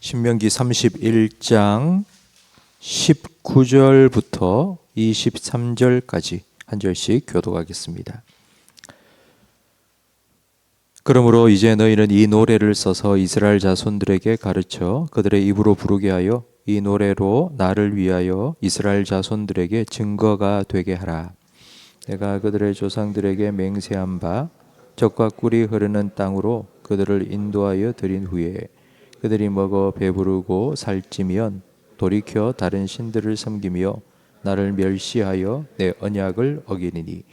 신명기 31장 19절부터 23절까지 한 절씩 교독하겠습니다. 그러므로 이제 너희는 이 노래를 써서 이스라엘 자손들에게 가르쳐 그들의 입으로 부르게 하여 이 노래로 나를 위하여 이스라엘 자손들에게 증거가 되게 하라. 내가 그들의 조상들에게 맹세한 바 젖과 꿀이 흐르는 땅으로 그들을 인도하여 들인 후에 그들이 먹어 배부르고 살찌면 돌이켜 다른 신들을 섬기며 나를 멸시하여 내 언약을 어기리니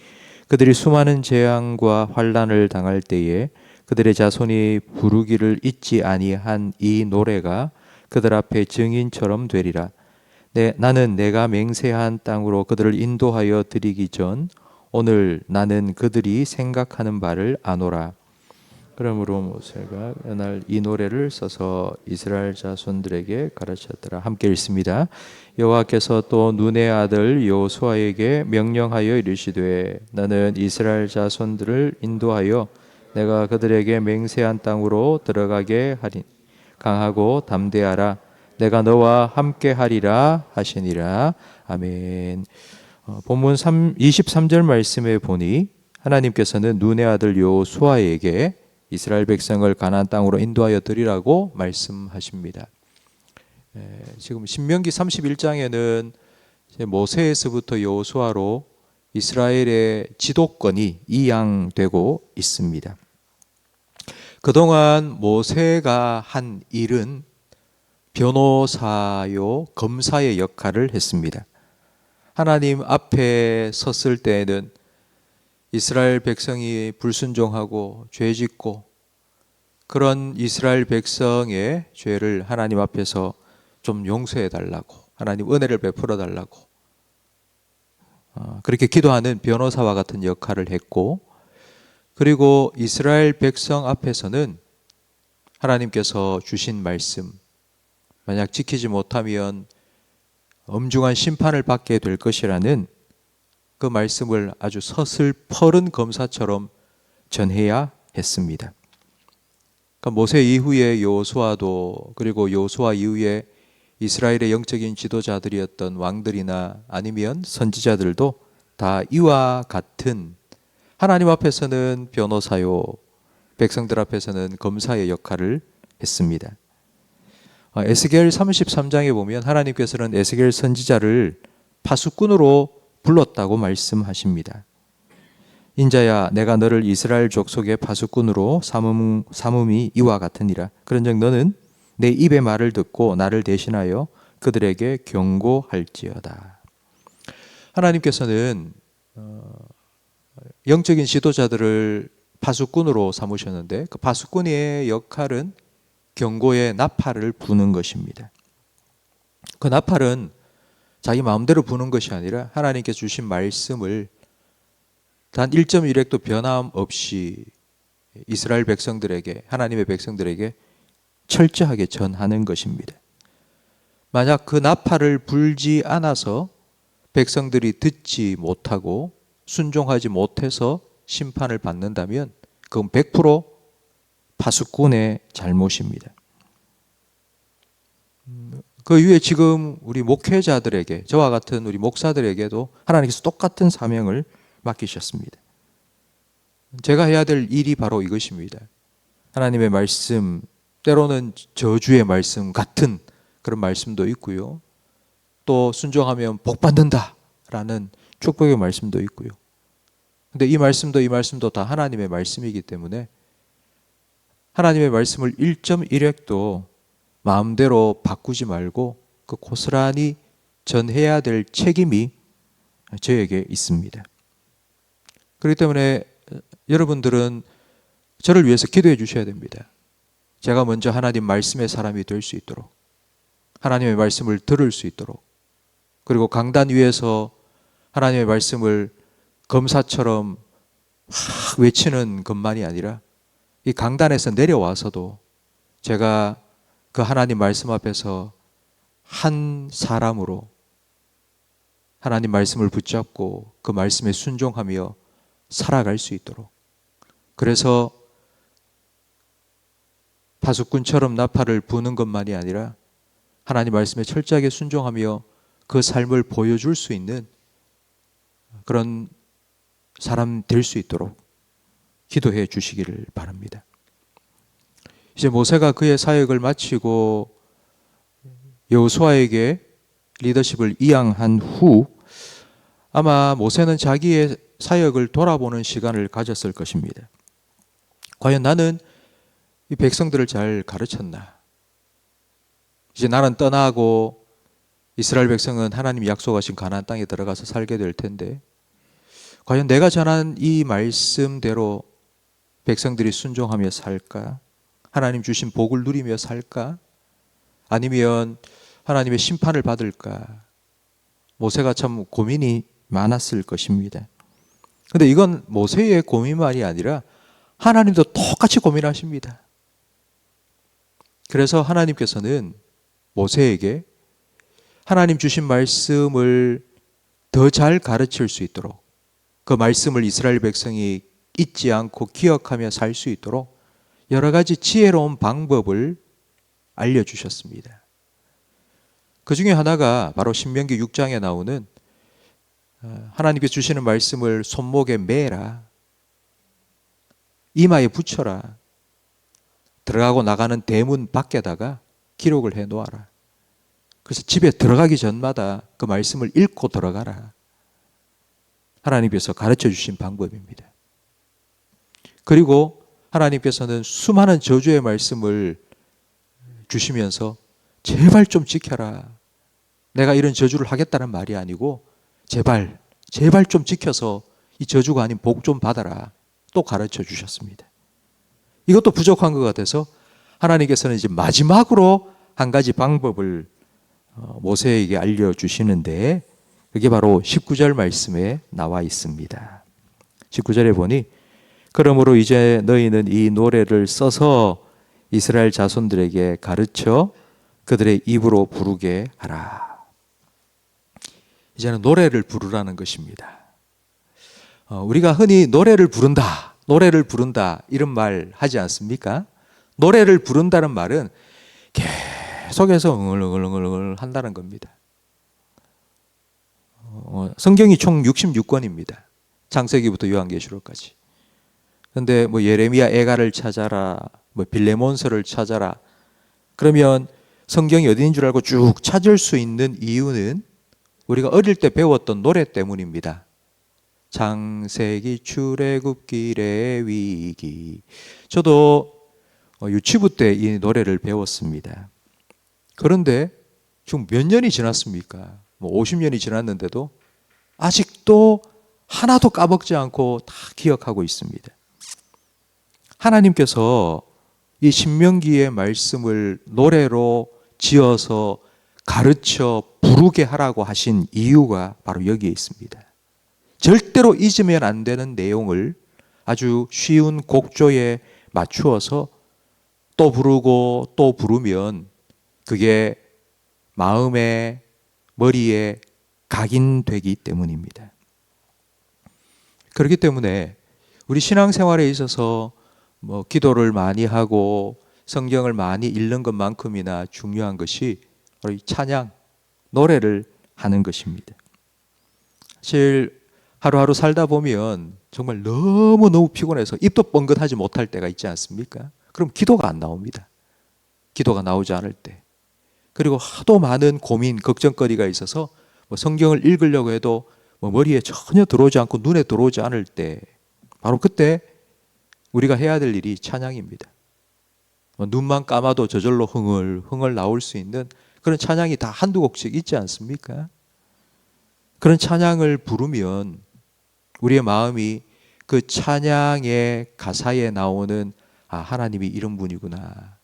그들이 수많은 재앙과 환난을 당할 때에 그들의 자손이 부르기를 잊지 아니한 이 노래가 그들 앞에 증인처럼 되리라. 나는 내가 맹세한 땅으로 그들을 인도하여 드리기 전 오늘 나는 그들이 생각하는 바를 아노라. 그러므로 모세가 그날 이 노래를 써서 이스라엘 자손들에게 가르쳤더라. 함께 읽습니다. 여호와께서 또 눈의 아들 여호수아에게 명령하여 이르시되 너는 이스라엘 자손들을 인도하여 내가 그들에게 맹세한 땅으로 들어가게 하리. 강하고 담대하라. 내가 너와 함께 하리라 하시니라. 아멘. 본문 23절 말씀에 보니 하나님께서는 눈의 아들 여호수아에게 이스라엘 백성을 가나안 땅으로 인도하여 드리라고 말씀하십니다. 지금 신명기 31장에는 모세에서부터 여호수아로 이스라엘의 지도권이 이양되고 있습니다. 그동안 모세가 한 일은 변호사요 검사의 역할을 했습니다. 하나님 앞에 섰을 때에는 이스라엘 백성이 불순종하고 죄짓고 그런 이스라엘 백성의 죄를 하나님 앞에서 좀 용서해 달라고, 하나님 은혜를 베풀어 달라고 그렇게 기도하는 변호사와 같은 역할을 했고, 그리고 이스라엘 백성 앞에서는 하나님께서 주신 말씀, 만약 지키지 못하면 엄중한 심판을 받게 될 것이라는 그 말씀을 아주 서슬퍼른 검사처럼 전해야 했습니다. 그러니까 모세 이후에 여호수아도, 그리고 여호수아 이후에 이스라엘의 영적인 지도자들이었던 왕들이나 아니면 선지자들도 다 이와 같은 하나님 앞에서는 변호사요, 백성들 앞에서는 검사의 역할을 했습니다. 에스겔 33장에 보면 하나님께서는 에스겔 선지자를 파수꾼으로 불렀다고 말씀하십니다. 인자야, 내가 너를 이스라엘 족속의 파수꾼으로 삼음이 이와 같으니라. 그런즉 너는 내 입의 말을 듣고 나를 대신하여 그들에게 경고할지어다. 하나님께서는 영적인 지도자들을 파수꾼으로 삼으셨는데 그 파수꾼의 역할은 경고의 나팔을 부는 것입니다. 그 나팔은 자기 마음대로 부는 것이 아니라 하나님께서 주신 말씀을 단 1.1획도 변함없이 이스라엘 백성들에게, 하나님의 백성들에게 철저하게 전하는 것입니다. 만약 그 나팔을 불지 않아서 백성들이 듣지 못하고 순종하지 못해서 심판을 받는다면 그건 100% 파수꾼의 잘못입니다. 그 이후에 지금 우리 목회자들에게, 저와 같은 우리 목사들에게도 하나님께서 똑같은 사명을 맡기셨습니다. 제가 해야 될 일이 바로 이것입니다. 하나님의 말씀, 때로는 저주의 말씀 같은 그런 말씀도 있고요. 또 순종하면 복 받는다라는 축복의 말씀도 있고요. 근데 이 말씀도 다 하나님의 말씀이기 때문에 하나님의 말씀을 1.1획도 마음대로 바꾸지 말고 그 고스란히 전해야 될 책임이 저에게 있습니다. 그렇기 때문에 여러분들은 저를 위해서 기도해 주셔야 됩니다. 제가 먼저 하나님 말씀의 사람이 될 수 있도록, 하나님의 말씀을 들을 수 있도록, 그리고 강단 위에서 하나님의 말씀을 검사처럼 막 외치는 것만이 아니라 이 강단에서 내려와서도 제가 그 하나님 말씀 앞에서 한 사람으로 하나님 말씀을 붙잡고 그 말씀에 순종하며 살아갈 수 있도록, 그래서 파수꾼처럼 나팔을 부는 것만이 아니라 하나님 말씀에 철저하게 순종하며 그 삶을 보여줄 수 있는 그런 사람 될 수 있도록 기도해 주시기를 바랍니다. 이제 모세가 그의 사역을 마치고 여호수아에게 리더십을 이양한 후 아마 모세는 자기의 사역을 돌아보는 시간을 가졌을 것입니다. 과연 나는 이 백성들을 잘 가르쳤나? 이제 나는 떠나고 이스라엘 백성은 하나님이 약속하신 가나안 땅에 들어가서 살게 될 텐데 과연 내가 전한 이 말씀대로 백성들이 순종하며 살까? 하나님 주신 복을 누리며 살까? 아니면 하나님의 심판을 받을까? 모세가 참 고민이 많았을 것입니다. 그런데 이건 모세의 고민만이 아니라 하나님도 똑같이 고민하십니다. 그래서 하나님께서는 모세에게 하나님 주신 말씀을 더 잘 가르칠 수 있도록 그 말씀을 이스라엘 백성이 잊지 않고 기억하며 살 수 있도록 여러 가지 지혜로운 방법을 알려주셨습니다. 그 중에 하나가 바로 신명기 6장에 나오는 하나님께서 주시는 말씀을 손목에 매라, 이마에 붙여라, 들어가고 나가는 대문 밖에다가 기록을 해 놓아라. 그래서 집에 들어가기 전마다 그 말씀을 읽고 들어가라. 하나님께서 가르쳐 주신 방법입니다. 그리고 하나님께서는 수많은 저주의 말씀을 주시면서 제발 좀 지켜라. 내가 이런 저주를 하겠다는 말이 아니고 제발 좀 지켜서 이 저주가 아닌 복 좀 받아라. 또 가르쳐 주셨습니다. 이것도 부족한 것 같아서 하나님께서는 이제 마지막으로 한 가지 방법을 모세에게 알려주시는데 그게 바로 19절 말씀에 나와 있습니다. 19절에 보니 그러므로 이제 너희는 이 노래를 써서 이스라엘 자손들에게 가르쳐 그들의 입으로 부르게 하라. 이제는 노래를 부르라는 것입니다. 우리가 흔히 노래를 부른다 이런 말 하지 않습니까? 노래를 부른다는 말은 계속해서 응얼응얼 한다는 겁니다. 성경이 총 66권입니다. 창세기부터 요한계시록까지. 그런데 예레미야 애가를 찾아라, 빌레몬서를 찾아라. 그러면 성경이 어디인 줄 알고 쭉 찾을 수 있는 이유는 우리가 어릴 때 배웠던 노래 때문입니다. 창세기 출애굽기 레위기. 저도 유치부 때 이 노래를 배웠습니다. 그런데 지금 몇 년이 지났습니까? 50년이 지났는데도 아직도 하나도 까먹지 않고 다 기억하고 있습니다. 하나님께서 이 신명기의 말씀을 노래로 지어서 가르쳐 부르게 하라고 하신 이유가 바로 여기에 있습니다. 절대로 잊으면 안 되는 내용을 아주 쉬운 곡조에 맞추어서 또 부르고 또 부르면 그게 마음에 머리에 각인되기 때문입니다. 그렇기 때문에 우리 신앙생활에 있어서 기도를 많이 하고 성경을 많이 읽는 것만큼이나 중요한 것이 바로 이 찬양, 노래를 하는 것입니다. 사실 하루하루 살다 보면 정말 너무너무 피곤해서 입도 뻥긋하지 못할 때가 있지 않습니까? 그럼 기도가 안 나옵니다. 기도가 나오지 않을 때. 그리고 하도 많은 고민, 걱정거리가 있어서 성경을 읽으려고 해도 머리에 전혀 들어오지 않고 눈에 들어오지 않을 때, 바로 그때 우리가 해야 될 일이 찬양입니다. 눈만 감아도 저절로 흥얼 나올 수 있는 그런 찬양이 다 한두 곡씩 있지 않습니까? 그런 찬양을 부르면 우리의 마음이 그 찬양의 가사에 나오는 하나님이 이런 분이구나.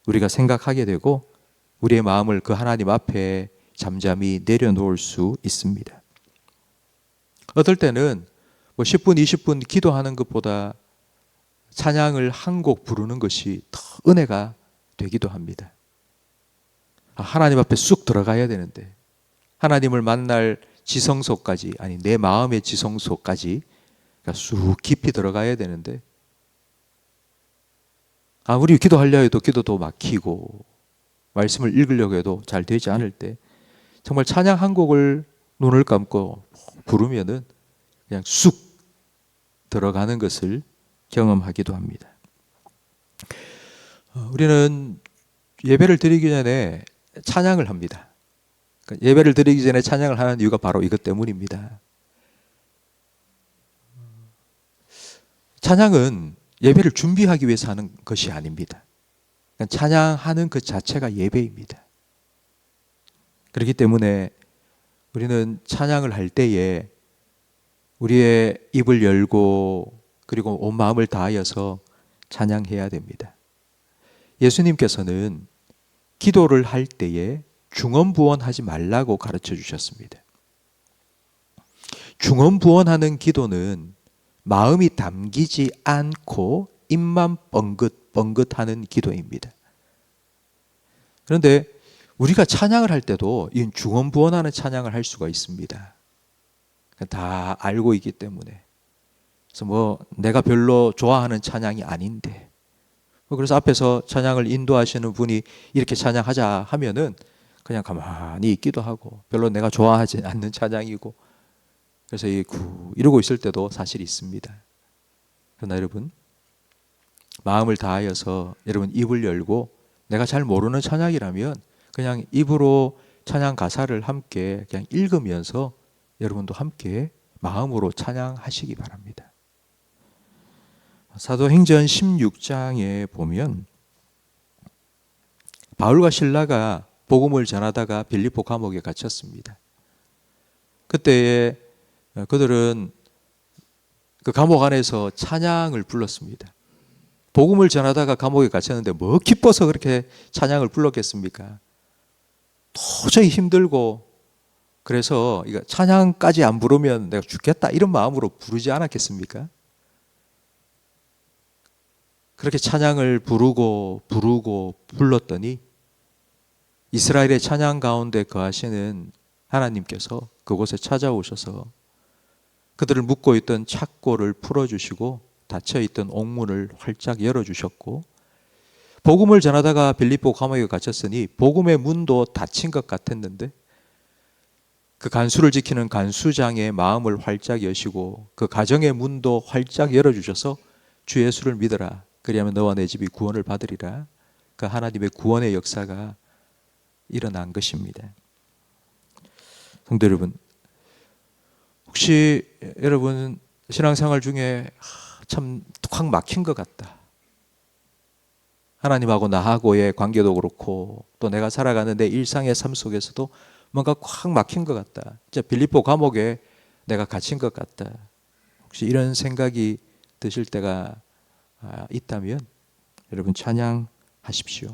우리가 생각하게 되고 우리의 마음을 그 하나님 앞에 잠잠히 내려놓을 수 있습니다. 어떨 때는 10분, 20분 기도하는 것보다 찬양을 한 곡 부르는 것이 더 은혜가 되기도 합니다. 하나님 앞에 쑥 들어가야 되는데 하나님을 만날 지성소까지, 아니 내 마음의 지성소까지 쑥 깊이 들어가야 되는데 아무리 기도하려 해도 기도도 막히고 말씀을 읽으려고 해도 잘 되지 않을 때 정말 찬양 한 곡을 눈을 감고 부르면은 그냥 쑥 들어가는 것을 경험하기도 합니다. 우리는 예배를 드리기 전에 찬양을 합니다. 예배를 드리기 전에 찬양을 하는 이유가 바로 이것 때문입니다. 찬양은 예배를 준비하기 위해서 하는 것이 아닙니다. 찬양하는 그 자체가 예배입니다. 그렇기 때문에 우리는 찬양을 할 때에 우리의 입을 열고 그리고 온 마음을 다하여서 찬양해야 됩니다. 예수님께서는 기도를 할 때에 중언부언하지 말라고 가르쳐 주셨습니다. 중언부언하는 기도는 마음이 담기지 않고 입만 뻥긋뻥긋하는 기도입니다. 그런데 우리가 찬양을 할 때도 이 중언부언하는 찬양을 할 수가 있습니다. 다 알고 있기 때문에. 그래서 내가 별로 좋아하는 찬양이 아닌데, 그래서 앞에서 찬양을 인도하시는 분이 이렇게 찬양하자 하면은 그냥 가만히 있기도 하고, 별로 내가 좋아하지 않는 찬양이고, 그래서 이러고 있을 때도 사실 있습니다. 그러나 여러분, 마음을 다하여서 여러분 입을 열고 내가 잘 모르는 찬양이라면 그냥 입으로 찬양 가사를 함께 그냥 읽으면서 여러분도 함께 마음으로 찬양하시기 바랍니다. 사도행전 16장에 보면 바울과 실라가 복음을 전하다가 빌립보 감옥에 갇혔습니다. 그때에 그들은 그 감옥 안에서 찬양을 불렀습니다. 복음을 전하다가 감옥에 갇혔는데 뭐 기뻐서 그렇게 찬양을 불렀겠습니까? 도저히 힘들고, 그래서 이거 찬양까지 안 부르면 내가 죽겠다 이런 마음으로 부르지 않았겠습니까? 그렇게 찬양을 부르고 불렀더니 이스라엘의 찬양 가운데 거하시는 하나님께서 그곳에 찾아오셔서 그들을 묶고 있던 착고를 풀어주시고 닫혀있던 옥문을 활짝 열어주셨고, 복음을 전하다가 빌립보 감옥에 갇혔으니 복음의 문도 닫힌 것 같았는데 그 간수를 지키는 간수장의 마음을 활짝 여시고 그 가정의 문도 활짝 열어주셔서 주 예수를 믿어라, 그리하면 너와 내 집이 구원을 받으리라. 그 하나님의 구원의 역사가 일어난 것입니다. 성도 여러분, 혹시 여러분 신앙생활 중에 참 확 막힌 것 같다, 하나님하고 나하고의 관계도 그렇고 또 내가 살아가는 내 일상의 삶 속에서도 뭔가 확 막힌 것 같다, 진짜 빌립보 감옥에 내가 갇힌 것 같다, 혹시 이런 생각이 드실 때가 있다면 여러분 찬양하십시오.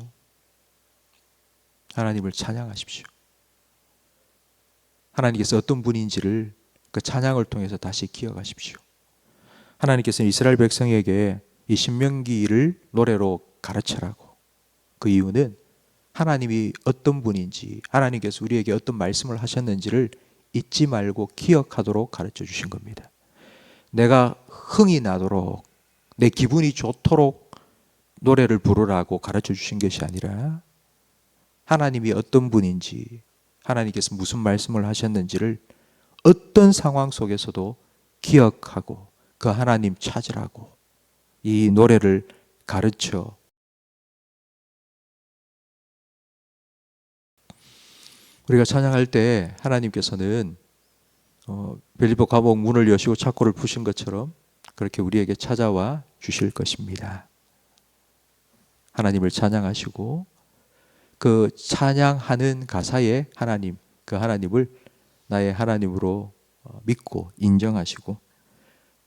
하나님을 찬양하십시오. 하나님께서 어떤 분인지를 그 찬양을 통해서 다시 기억하십시오. 하나님께서는 이스라엘 백성에게 이 신명기를 노래로 가르쳐라고, 그 이유는 하나님이 어떤 분인지, 하나님께서 우리에게 어떤 말씀을 하셨는지를 잊지 말고 기억하도록 가르쳐 주신 겁니다. 내가 흥이 나도록, 내 기분이 좋도록 노래를 부르라고 가르쳐 주신 것이 아니라 하나님이 어떤 분인지, 하나님께서 무슨 말씀을 하셨는지를 어떤 상황 속에서도 기억하고 그 하나님 찾으라고 이 노래를 가르쳐 우리가 찬양할 때 하나님께서는 빌립보 감옥 문을 여시고 착고를 푸신 것처럼 그렇게 우리에게 찾아와 주실 것입니다. 하나님을 찬양하시고 그 찬양하는 가사에 하나님, 그 하나님을 나의 하나님으로 믿고 인정하시고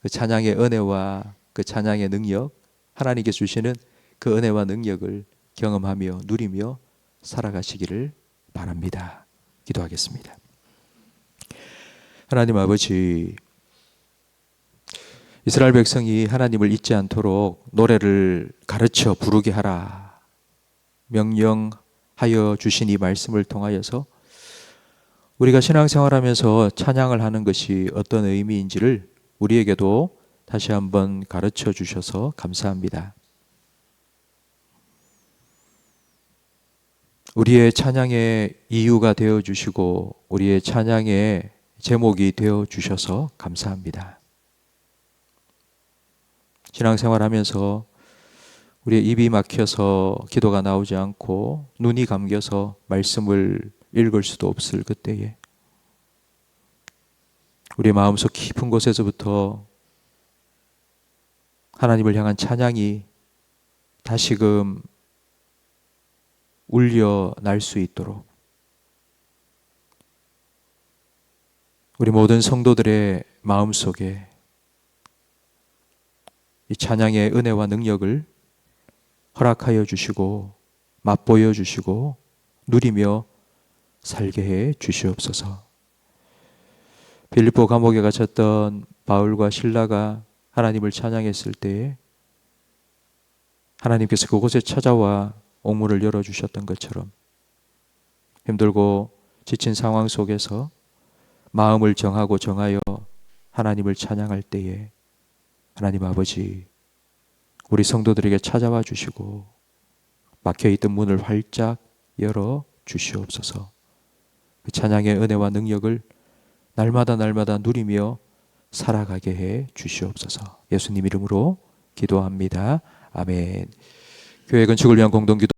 그 찬양의 은혜와 그 찬양의 능력, 하나님께 주시는 그 은혜와 능력을 경험하며 누리며 살아가시기를 바랍니다. 기도하겠습니다. 하나님 아버지, 이스라엘 백성이 하나님을 잊지 않도록 노래를 가르쳐 부르게 하라 명령하여 주신 이 말씀을 통하여서 우리가 신앙생활하면서 찬양을 하는 것이 어떤 의미인지를 우리에게도 다시 한번 가르쳐 주셔서 감사합니다. 우리의 찬양의 이유가 되어 주시고 우리의 찬양의 제목이 되어 주셔서 감사합니다. 신앙생활하면서 우리의 입이 막혀서 기도가 나오지 않고 눈이 감겨서 말씀을 읽을 수도 없을 그때에 우리의 마음속 깊은 곳에서부터 하나님을 향한 찬양이 다시금 울려 날 수 있도록 우리 모든 성도들의 마음속에 이 찬양의 은혜와 능력을 허락하여 주시고 맛보여 주시고 누리며 살게 해 주시옵소서. 빌립보 감옥에 갇혔던 바울과 실라가 하나님을 찬양했을 때에 하나님께서 그곳에 찾아와 옥문을 열어주셨던 것처럼 힘들고 지친 상황 속에서 마음을 정하고 정하여 하나님을 찬양할 때에 하나님 아버지 우리 성도들에게 찾아와 주시고 막혀있던 문을 활짝 열어 주시옵소서. 그 찬양의 은혜와 능력을 날마다 누리며 살아가게 해 주시옵소서. 예수님 이름으로 기도합니다. 아멘. 교회 건축을 위한 공동기도